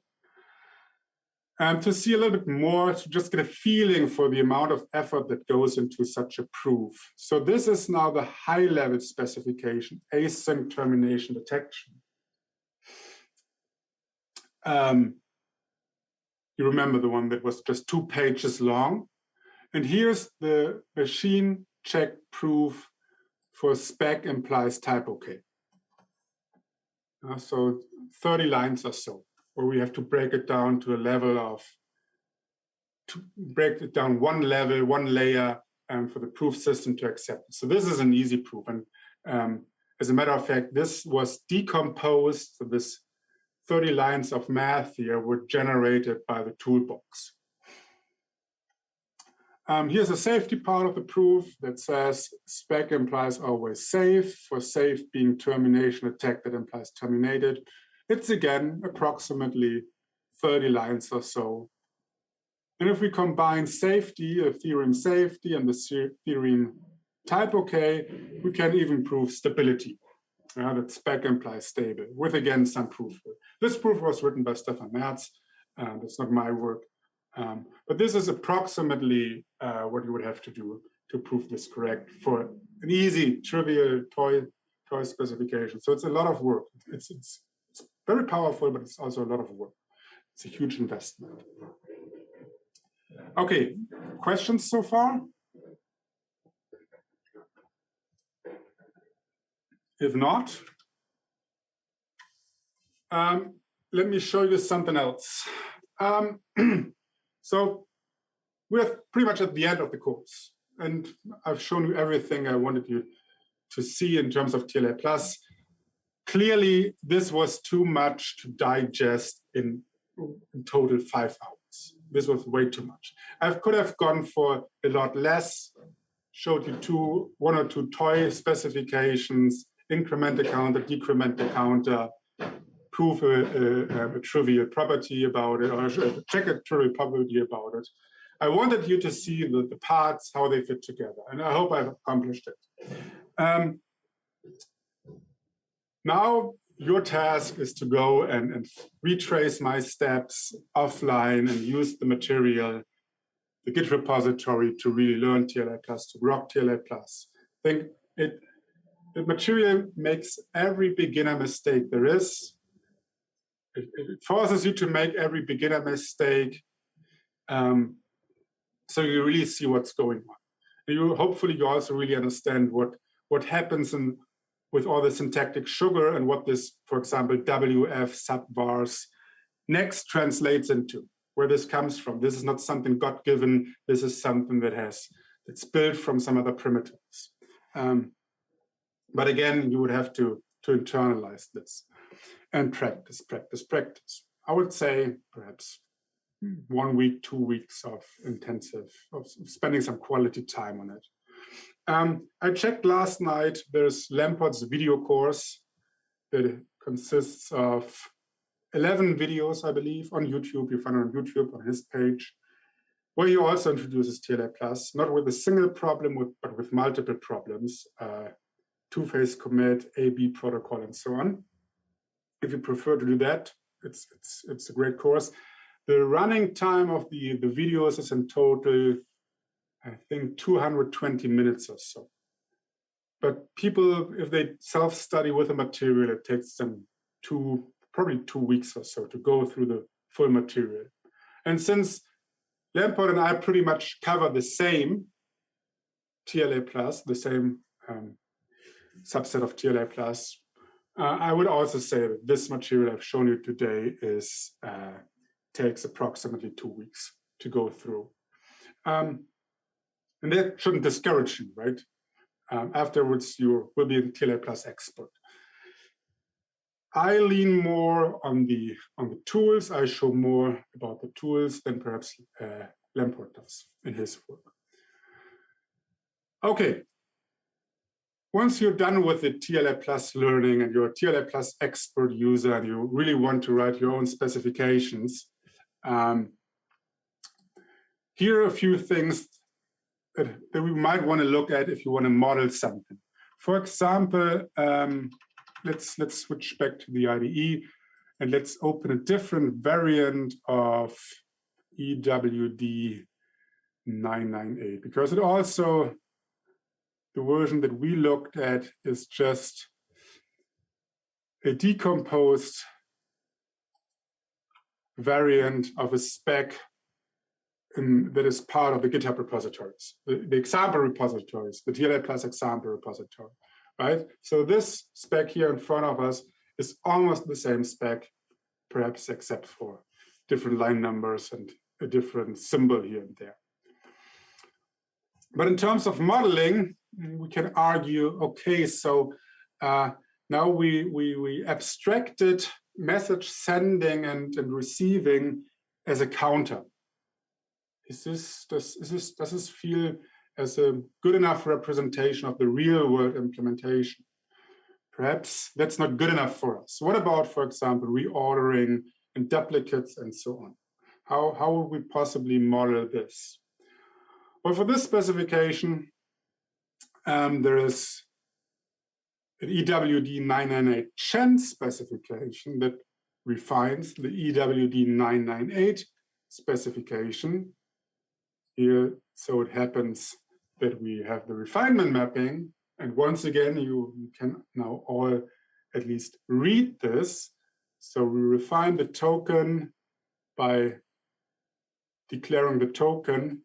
And to see a little bit more, to just get a feeling for the amount of effort that goes into such a proof. So this is now the high-level specification, async termination detection. You remember the one that was just 2 pages long. And here's the machine check proof for spec implies type OK. So 30 lines or so, where we have to break it down to a level of, one level, one layer for the proof system to accept it. So this is an easy proof. And as a matter of fact, this was decomposed, so this 30 lines of math here were generated by the toolbox. Here's a safety part of the proof that says spec implies always safe. For safe being termination attack that implies terminated. It's again approximately 30 lines or so. And if we combine safety, a theorem safety, and the theorem type OK, we can even prove stability. That spec implies stable, with again some proof. This proof was written by Stefan Merz. That's not my work. But this is approximately what you would have to do to prove this correct for an easy, trivial toy specification. So it's a lot of work. It's very powerful, but it's also a lot of work. It's a huge investment. Okay, questions so far? If not, let me show you something else. So we're pretty much at the end of the course, and I've shown you everything I wanted you to see in terms of TLA+. Clearly, this was too much to digest in total 5 hours. this was way too much. I could have gone for a lot less, showed you one or two toy specifications, increment the counter, decrement the counter, prove a trivial property about it, or check a trivial property about it. I wanted you to see the parts, how they fit together, and I hope I've accomplished it. Now, your task is to go and retrace my steps offline and use the material, the Git repository, to really learn TLA+, to rock TLA+. I think the material makes every beginner mistake there is. It forces you to make every beginner mistake, so you really see what's going on. And hopefully you also really understand what happens with all the syntactic sugar and what this, for example, WF subvars next translates into, where this comes from. This is not something God-given. This is something that's built from some other primitives. But again, you would have to internalize this and practice. I would say perhaps 1 week, 2 weeks of intensive, of spending some quality time on it. I checked last night, there's Lamport's video course that consists of 11 videos, I believe, on YouTube. You find it on YouTube, on his page, where he also introduces TLA+, not with a single problem, but with multiple problems, two-phase commit, A-B protocol, and so on. If you prefer to do that, it's a great course. The running time of the videos is in total, I think, 220 minutes or so. But people, if they self-study with the material, it takes them probably 2 weeks or so to go through the full material. And since Lamport and I pretty much cover the same TLA+, the same subset of TLA+, I would also say that this material I've shown you today takes approximately 2 weeks to go through. And that shouldn't discourage you, right? Afterwards, you will be a TLA+ expert. I lean more on the tools. I show more about the tools than perhaps Lamport does in his work. Okay. Once you're done with the TLA+ learning and you're a TLA+ expert user and you really want to write your own specifications, here are a few things that we might want to look at if you want to model something. For example, let's switch back to the IDE and let's open a different variant of EWD 998, because it also, the version that we looked at is just a decomposed variant of a spec that is part of the GitHub repositories, the example repositories, the TLA+ example repository, right? So this spec here in front of us is almost the same spec, perhaps except for different line numbers and a different symbol here and there. But in terms of modeling, we can argue, okay, so now we abstracted message sending and receiving as a counter. Does this feel as a good enough representation of the real world implementation? Perhaps that's not good enough for us. What about, for example, reordering and duplicates and so on? How would we possibly model this? Well, for this specification, there is an EWD 998 Chen specification that refines the EWD 998 specification. Here, so it happens that we have the refinement mapping, and once again, you can now all at least read this. So we refine the token by declaring the token,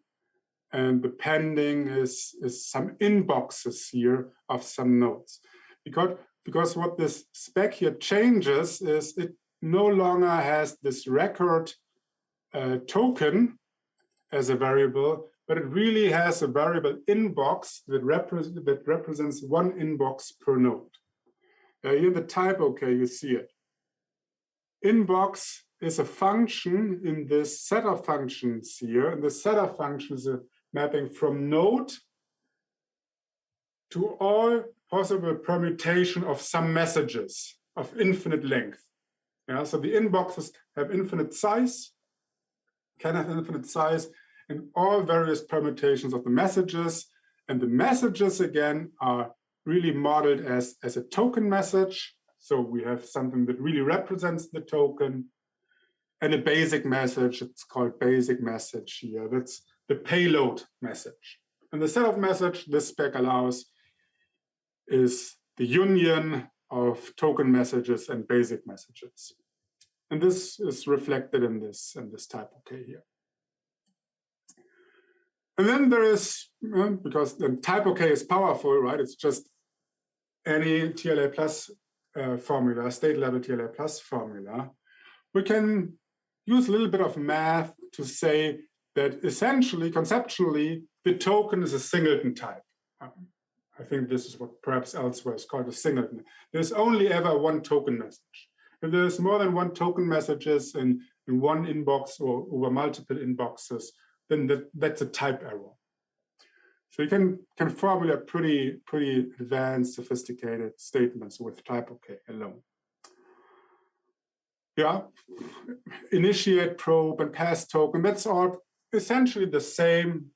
and the pending is some inboxes here of some nodes. Because what this spec here changes is it no longer has this record token as a variable, but it really has a variable inbox that represents one inbox per node. Here in the type, okay, you see it. Inbox is a function in this set of functions here. And the set of functions is a mapping from node to all possible permutation of some messages of infinite length. Yeah, so the inboxes have infinite size, can have infinite size, and all various permutations of the messages. And the messages, again, are really modeled as a token message. So we have something that really represents the token, and a basic message. It's called basic message here. That's the payload message. And the set of message this spec allows is the union of token messages and basic messages. And this is reflected in this type OK here. And then there is, because the type OK is powerful, right? It's just any TLA plus formula, state level TLA plus formula. We can use a little bit of math to say that essentially, conceptually, the token is a singleton type. I think this is what perhaps elsewhere is called a singleton. There's only ever one token message. If there's more than one token messages in one inbox or over multiple inboxes, then that's a type error. So you can formulate pretty advanced, sophisticated statements with type OK alone. Yeah, initiate, probe, and pass token, that's all essentially the same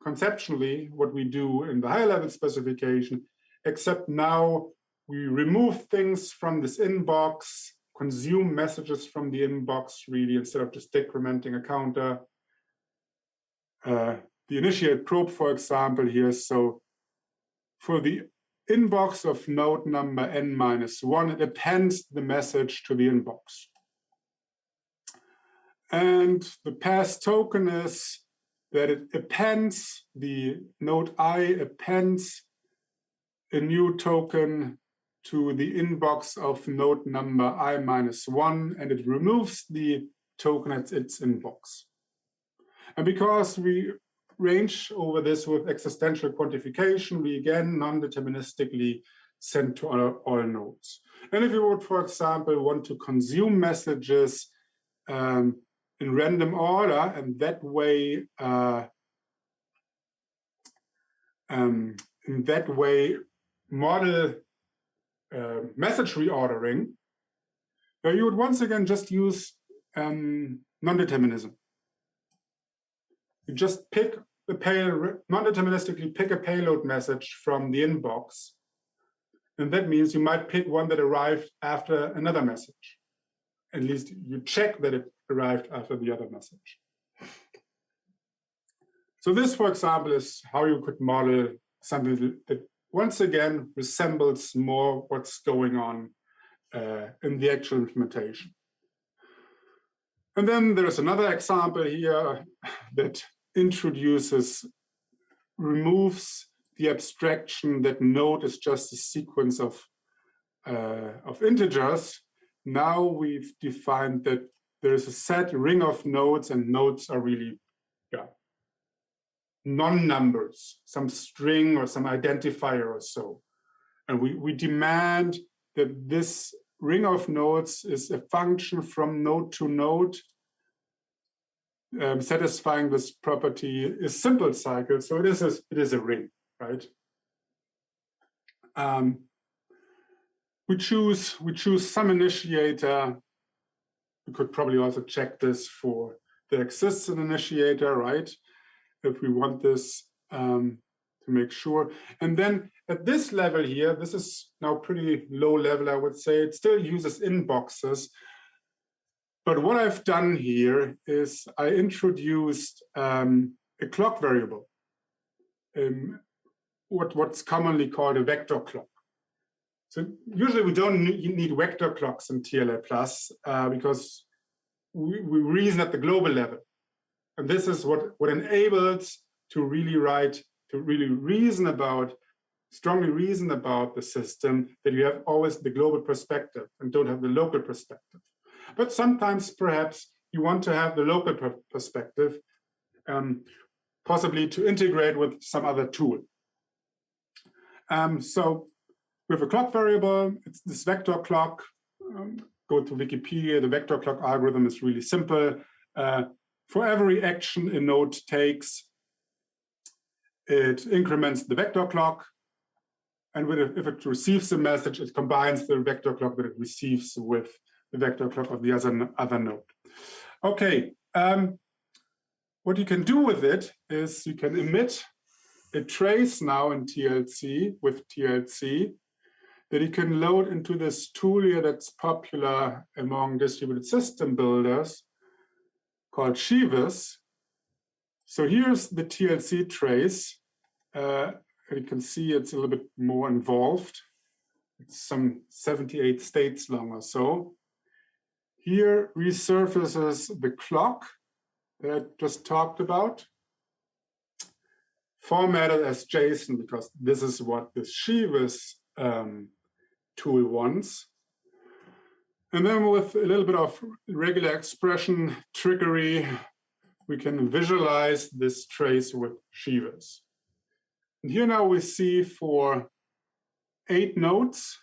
conceptually what we do in the higher level specification, except now we remove things from this inbox, consume messages from the inbox really, instead of just decrementing a counter. The initiate probe, for example, here, so for the inbox of node number n-1, it appends the message to the inbox. And the pass token is that it appends, the node I appends a new token to the inbox of node number I-1, and it removes the token at its inbox. And because we range over this with existential quantification, we again non-deterministically send to all nodes. And if you would, for example, want to consume messages in random order, and that way, model message reordering, you would once again just use non-determinism. You just pick the payload, non-deterministically pick a payload message from the inbox, and that means you might pick one that arrived after another message. At least you check that it arrived after the other message. So this, for example, is how you could model something that once again resembles more what's going on in the actual implementation. And then there's another example here that removes the abstraction that node is just a sequence of integers. Now we've defined that there's a set ring of nodes, and nodes are really non-numbers, some string or some identifier or so. And we demand that this ring of nodes is a function from node to node, satisfying this property is simple cycle. So it is a ring, right? We choose some initiator. We could probably also check this for there exists an initiator, right? If we want this to make sure. And then at this level here, this is now pretty low level, I would say. It still uses inboxes. But what I've done here is I introduced a clock variable, what's commonly called a vector clock. So usually we don't need vector clocks in TLA plus because we reason at the global level. And this is what enables to really strongly reason about the system, that you have always the global perspective and don't have the local perspective. But sometimes perhaps you want to have the local perspective, possibly to integrate with some other tool. So we have a clock variable, it's this vector clock. go to Wikipedia. The vector clock algorithm is really simple. For every action a node takes, it increments the vector clock. And if it receives a message, it combines the vector clock that it receives with the vector clock of the other node. Okay, what you can do with it is you can emit a trace now in TLC with TLC that you can load into this tool here that's popular among distributed system builders called Shivas. So here's the TLC trace. You can see it's a little bit more involved. It's some 78 states long or so. Here resurfaces the clock that I just talked about, formatted as JSON, because this is what the Shivas tool wants. And then with a little bit of regular expression trickery, we can visualize this trace with Shivas. And here now we see for 8 nodes,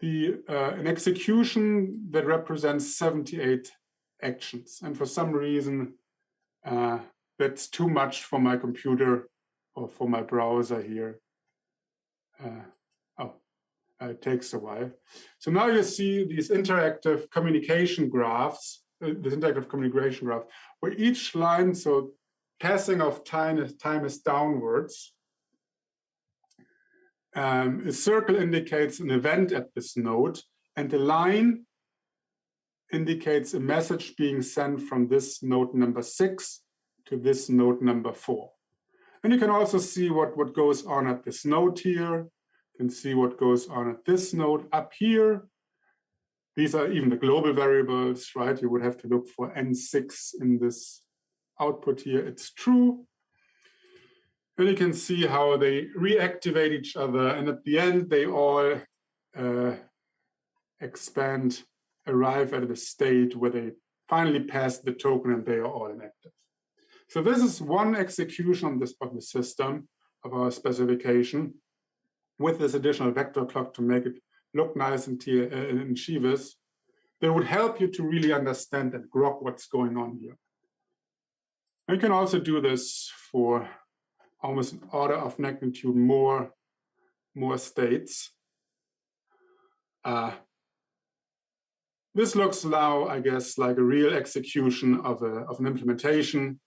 an execution that represents 78 actions. And for some reason, that's too much for my computer or for my browser here. It takes a while. So now you see these interactive communication graphs, this interactive communication graph, where each line, so passing of time is downwards. A circle indicates an event at this node, and the line indicates a message being sent from this node number 6 to this node number 4. And you can also see what goes on at this node here. You can see what goes on at this node up here. These are even the global variables, right? You would have to look for N6 in this output here. It's true. And you can see how they reactivate each other. And at the end, they all arrive at a state where they finally pass the token and they are all inactive. So this is one execution of the system, of our specification, with this additional vector clock to make it look nice in Shivas. That would help you to really understand and grok what's going on here. You can also do this for almost an order of magnitude more states. This looks now, I guess, like a real execution of an implementation.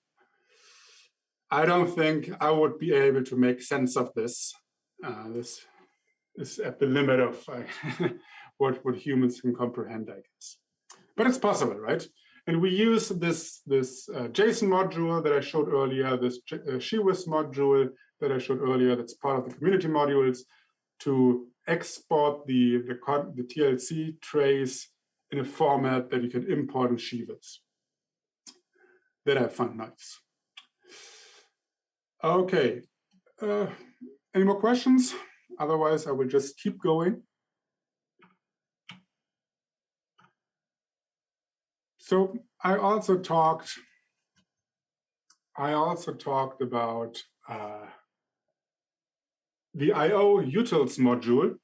I don't think I would be able to make sense of this. This is at the limit of what humans can comprehend, I guess. But it's possible, right? And we use this JSON module that I showed earlier, this Shivas module that I showed earlier, that's part of the community modules, to export the TLC trace in a format that you can import in Shivas. That I found nice. Okay, any more questions? Otherwise, I will just keep going. So I also talked about the I/O utils module.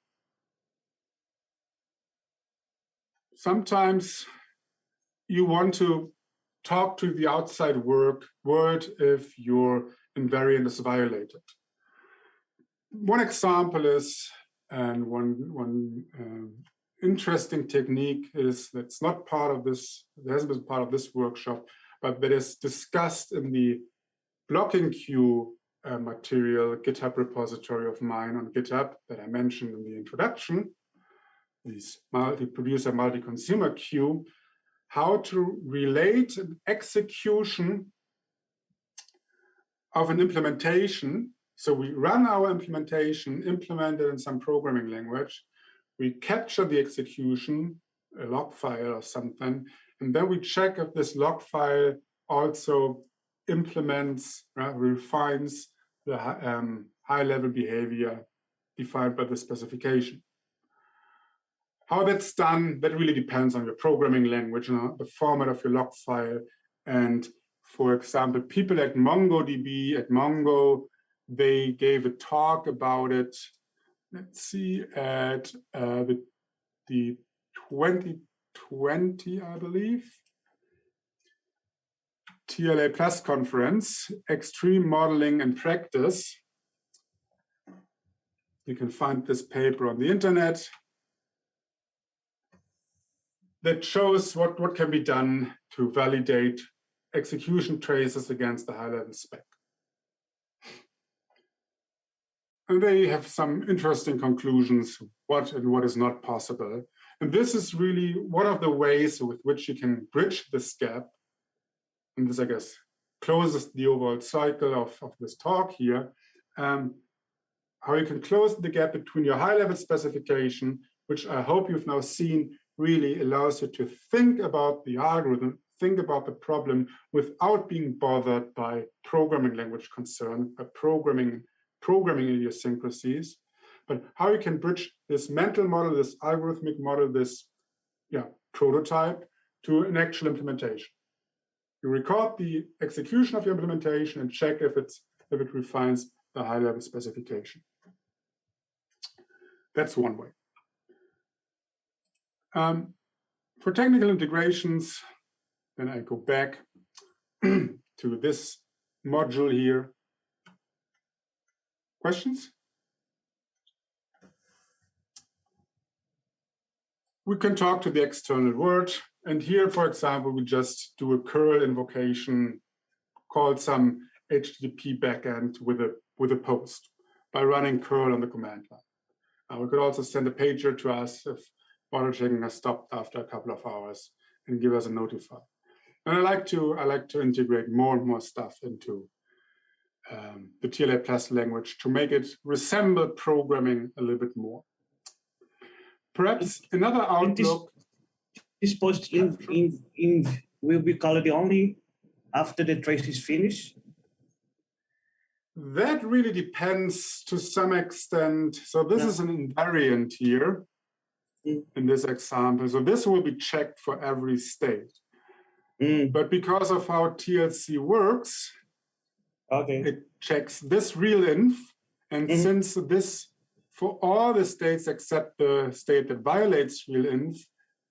Sometimes you want to talk to the outside world if your invariant is violated. One example is, and one interesting technique is that's not part of this, it hasn't been part of this workshop, but that is discussed in the blocking queue material GitHub repository of mine on GitHub that I mentioned in the introduction, this multi-producer, multi-consumer queue, how to relate an execution of an implementation. So we run our implementation, implement it in some programming language, we capture the execution, a log file or something, and then we check if this log file also implements, refines the high-level behavior defined by the specification. How that's done, that really depends on your programming language, the format of your log file. And for example, people at MongoDB, at Mongo, they gave a talk about it. Let's see, at the 2020, I believe, TLA Plus conference, Extreme Modeling and Practice. You can find this paper on the internet that shows what can be done to validate execution traces against the high-level spec. And they have some interesting conclusions, what and what is not possible. And this is really one of the ways with which you can bridge this gap. And this, I guess, closes the overall cycle of this talk here. How you can close the gap between your high-level specification, which I hope you've now seen really allows you to think about the algorithm, think about the problem without being bothered by programming language concern, by programming idiosyncrasies, but how you can bridge this mental model, this algorithmic model, this prototype to an actual implementation. You record the execution of your implementation and check if it refines the high-level specification. That's one way. For technical integrations, then I go back to this module here. Questions? We can talk to the external world. And here, for example, we just do a curl invocation, call some HTTP backend with a post by running curl on the command line. We could also send a pager to us if model checking has stopped after a couple of hours and give us a notify. And I like to integrate more and more stuff into the TLA Plus language to make it resemble programming a little bit more. Perhaps another outlook. This post will be called only after the trace is finished? That really depends to some extent. So this is an invariant here in this example. So this will be checked for every state. But because of how TLC works, it checks this real inf. And since this, for all the states except the state that violates real inf,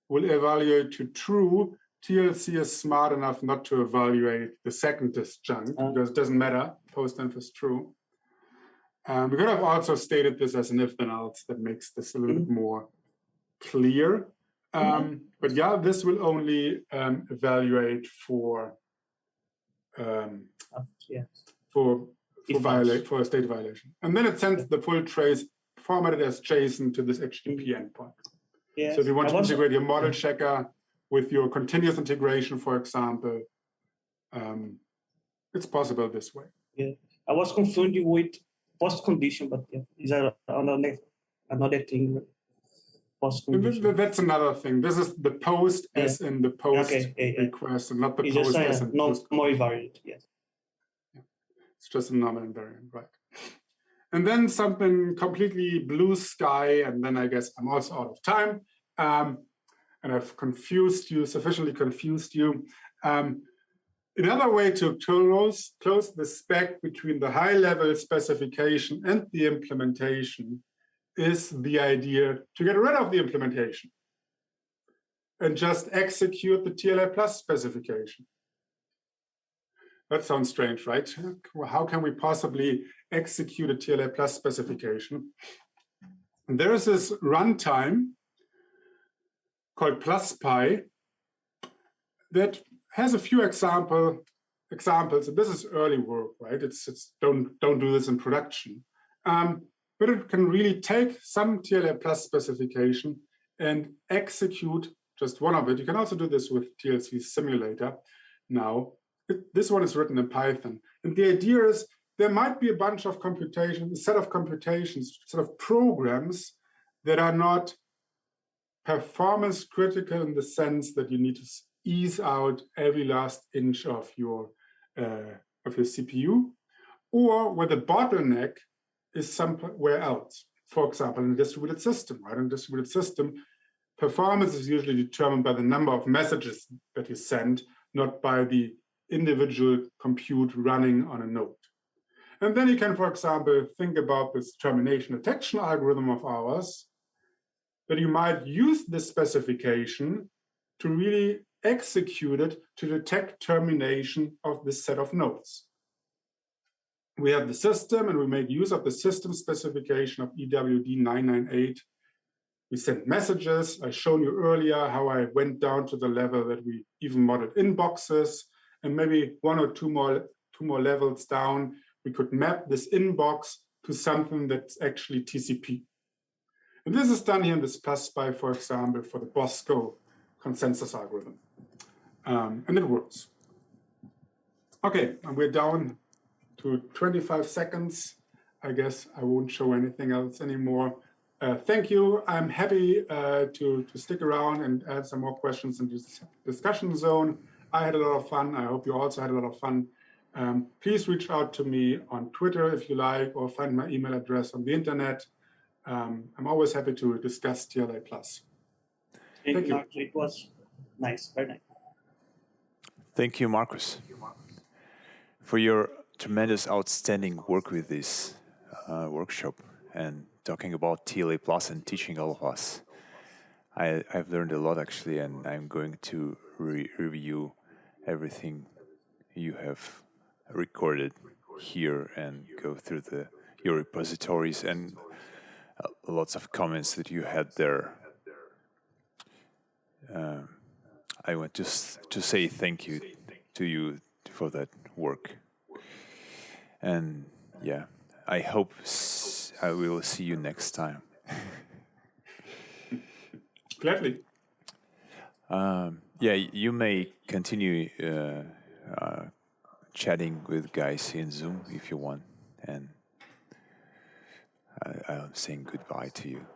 will evaluate to true, TLC is smart enough not to evaluate the second disjunct because it doesn't matter, post-inf is true. We could have also stated this as an if-then else that makes this a little bit more clear. But yeah, this will only evaluate for a state violation. And then it sends the full trace formatted as JSON to this HTTP endpoint. So if you want to integrate your model checker with your continuous integration, for example, it's possible this way. Yeah, I was confusing with post condition, but is another thing. Post condition. That's another thing. This is the post as in the post request, and not the it's post just as in post. More invariant. Yes. It's just a normal invariant, right? And then something completely blue sky, and then I guess I'm also out of time. And I've confused you, sufficiently confused you. Another way to close the spec between the high-level specification and the implementation is the idea to get rid of the implementation and just execute the TLA Plus specification. That sounds strange, right? How can we possibly execute a TLA Plus specification? And there is this runtime called PlusPy that has a few examples. And this is early work, right? It's don't do this in production. But it can really take some TLA Plus specification and execute just one of it. You can also do this with Tlc Simulator now. This one is written in Python. And the idea is there might be a bunch of computations, a set of computations, sort of programs that are not performance critical in the sense that you need to ease out every last inch of your CPU, or where the bottleneck is somewhere else. For example, in a distributed system, right? In a distributed system, performance is usually determined by the number of messages that you send, not by the individual compute running on a node. And then you can, for example, think about this termination detection algorithm of ours that you might use this specification to really execute it to detect termination of this set of nodes. We have the system, and we make use of the system specification of EWD 998. We send messages. I've shown you earlier how I went down to the level that we even modeled inboxes, and maybe one or two more levels down, we could map this inbox to something that's actually TCP. And this is done here in this PlusSpy, for example, for the Bosco consensus algorithm. And it works. Okay, and we're down to 25 seconds. I guess I won't show anything else anymore. Thank you. I'm happy to stick around and add some more questions in this discussion zone. I had a lot of fun. I hope you also had a lot of fun. Please reach out to me on Twitter if you like, or find my email address on the internet. I'm always happy to discuss TLA+. Thank you. It was nice, very nice. Thank you, Markus, for your tremendous, outstanding work with this workshop and talking about TLA Plus and teaching all of us. I've learned a lot, actually, and I'm going to review everything you have recorded here and go through your repositories and lots of comments that you had there. I want to say thank you to you for that work. And yeah, I hope I will see you next time. Gladly. Yeah, you may continue chatting with guys in Zoom if you want. And I'm saying goodbye to you.